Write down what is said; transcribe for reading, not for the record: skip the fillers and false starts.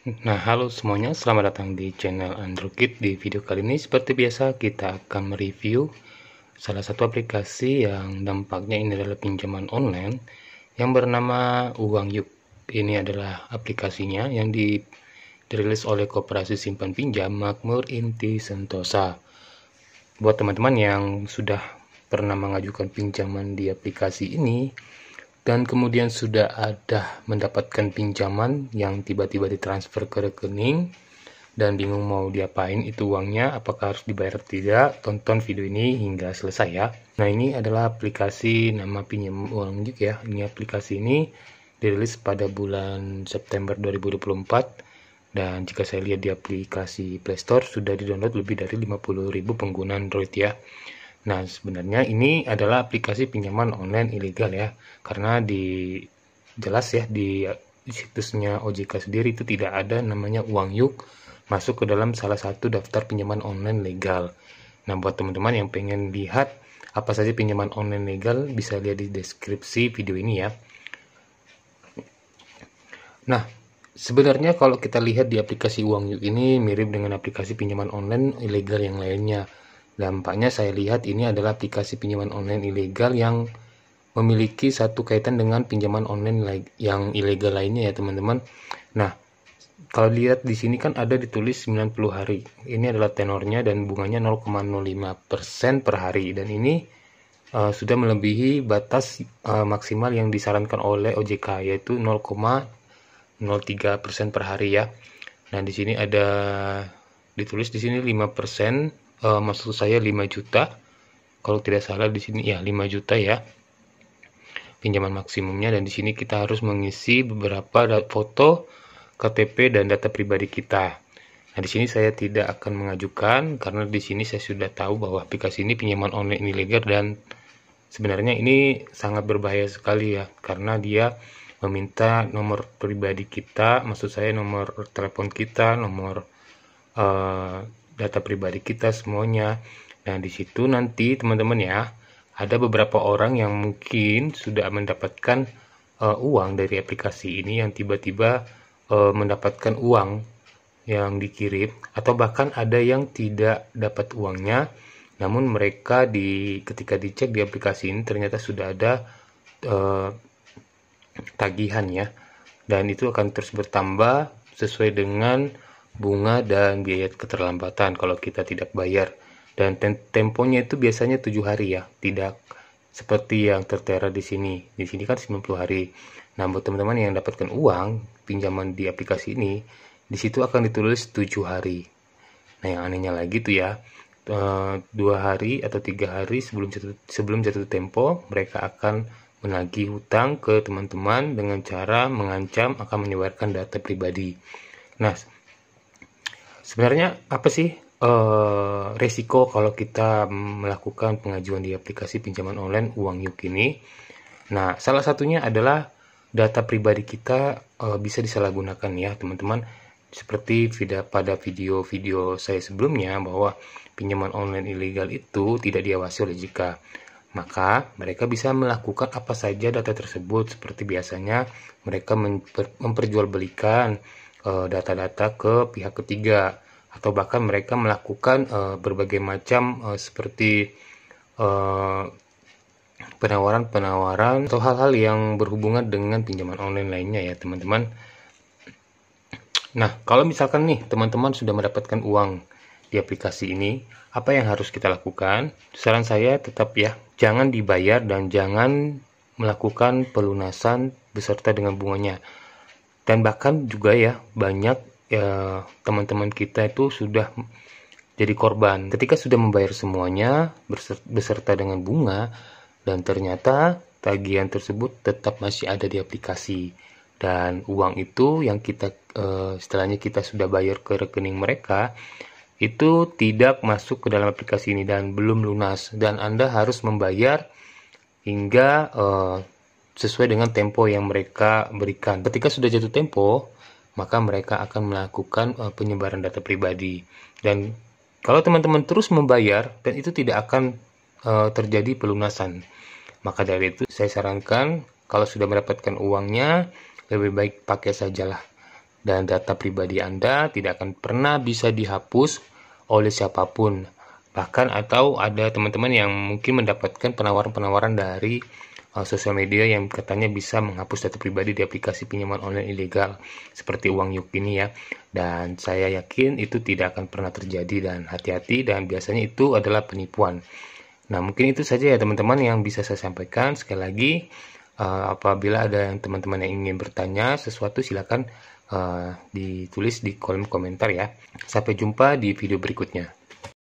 Nah, halo semuanya, selamat datang di channel Android. Di video kali ini seperti biasa kita akan mereview salah satu aplikasi yang dampaknya ini adalah pinjaman online yang bernama Uang Yuk. Ini adalah aplikasinya yang dirilis oleh Koperasi Simpan Pinjam Makmur Inti Sentosa. Buat teman-teman yang sudah pernah mengajukan pinjaman di aplikasi ini dan kemudian sudah ada mendapatkan pinjaman yang tiba-tiba ditransfer ke rekening dan bingung mau diapain itu uangnya, apakah harus dibayar atau tidak, tonton video ini hingga selesai ya. Nah, ini adalah aplikasi nama pinjam uang juga ya. Ini aplikasi ini dirilis pada bulan September 2024 dan jika saya lihat di aplikasi Play Store sudah di-download lebih dari 50.000 pengguna Android ya. Nah, sebenarnya ini adalah aplikasi pinjaman online ilegal ya, karena jelas ya di situsnya OJK sendiri itu tidak ada namanya Uang Yuk masuk ke dalam salah satu daftar pinjaman online legal. Nah, buat teman-teman yang pengen lihat apa saja pinjaman online legal, bisa lihat di deskripsi video ini ya. Nah, sebenarnya kalau kita lihat di aplikasi Uang Yuk ini mirip dengan aplikasi pinjaman online ilegal yang lainnya. Dampaknya saya lihat ini adalah aplikasi pinjaman online ilegal yang memiliki satu kaitan dengan pinjaman online yang ilegal lainnya ya teman-teman. Nah, kalau lihat di sini kan ada ditulis 90 hari. Ini adalah tenornya dan bunganya 0,05% per hari dan ini sudah melebihi batas maksimal yang disarankan oleh OJK yaitu 0,03% per hari ya. Nah, di sini ada ditulis di sini 5%, maksud saya 5 juta. Kalau tidak salah di sini ya 5 juta ya. Pinjaman maksimumnya dan di sini kita harus mengisi beberapa foto, KTP dan data pribadi kita. Nah, di sini saya tidak akan mengajukan karena di sini saya sudah tahu bahwa aplikasi ini pinjaman online ilegal dan sebenarnya ini sangat berbahaya sekali ya karena dia meminta nomor pribadi kita, maksud saya nomor telepon kita, nomor data pribadi kita semuanya. Nah, di situ nanti teman-teman ya, ada beberapa orang yang mungkin sudah mendapatkan uang dari aplikasi ini yang tiba-tiba mendapatkan uang yang dikirim atau bahkan ada yang tidak dapat uangnya, namun mereka ketika dicek di aplikasi ini ternyata sudah ada tagihan ya, dan itu akan terus bertambah sesuai dengan bunga dan biaya keterlambatan kalau kita tidak bayar. Dan temponya itu biasanya 7 hari ya, tidak seperti yang tertera di sini. Di sini kan 90 hari. Nah, buat teman-teman yang dapatkan uang pinjaman di aplikasi ini, di situ akan ditulis 7 hari. Nah, yang anehnya lagi tuh ya, 2 hari atau 3 hari sebelum jatuh tempo, mereka akan menagih hutang ke teman-teman dengan cara mengancam akan menyebarkan data pribadi. Nah, sebenarnya apa sih resiko kalau kita melakukan pengajuan di aplikasi pinjaman online Uang Yuk ini? Nah, salah satunya adalah data pribadi kita bisa disalahgunakan ya teman-teman. Seperti pada video-video saya sebelumnya bahwa pinjaman online ilegal itu tidak diawasi oleh OJK. Maka mereka bisa melakukan apa saja data tersebut, seperti biasanya mereka memperjualbelikan data-data ke pihak ketiga, atau bahkan mereka melakukan berbagai macam seperti penawaran-penawaran atau hal-hal yang berhubungan dengan pinjaman online lainnya ya teman-teman. Nah, kalau misalkan nih teman-teman sudah mendapatkan uang di aplikasi ini, apa yang harus kita lakukan? Saran saya tetap ya, jangan dibayar dan jangan melakukan pelunasan beserta dengan bunganya. Dan bahkan juga ya, banyak teman-teman kita itu sudah jadi korban ketika sudah membayar semuanya beserta dengan bunga dan ternyata tagihan tersebut tetap masih ada di aplikasi dan uang itu yang kita setelahnya kita sudah bayar ke rekening mereka itu tidak masuk ke dalam aplikasi ini dan belum lunas, dan Anda harus membayar hingga sesuai dengan tempo yang mereka berikan. Ketika sudah jatuh tempo, maka mereka akan melakukan penyebaran data pribadi. Dan kalau teman-teman terus membayar dan itu tidak akan terjadi pelunasan. Maka dari itu saya sarankan kalau sudah mendapatkan uangnya lebih baik pakai sajalah dan data pribadi Anda tidak akan pernah bisa dihapus oleh siapapun. Bahkan atau ada teman-teman yang mungkin mendapatkan penawaran-penawaran dari sosial media yang katanya bisa menghapus data pribadi di aplikasi pinjaman online ilegal seperti Uang Yuk ini ya. Dan saya yakin itu tidak akan pernah terjadi, dan hati-hati, dan biasanya itu adalah penipuan. Nah, mungkin itu saja ya teman-teman yang bisa saya sampaikan. Sekali lagi, apabila ada yang teman-teman yang ingin bertanya sesuatu, silakan ditulis di kolom komentar ya. Sampai jumpa di video berikutnya.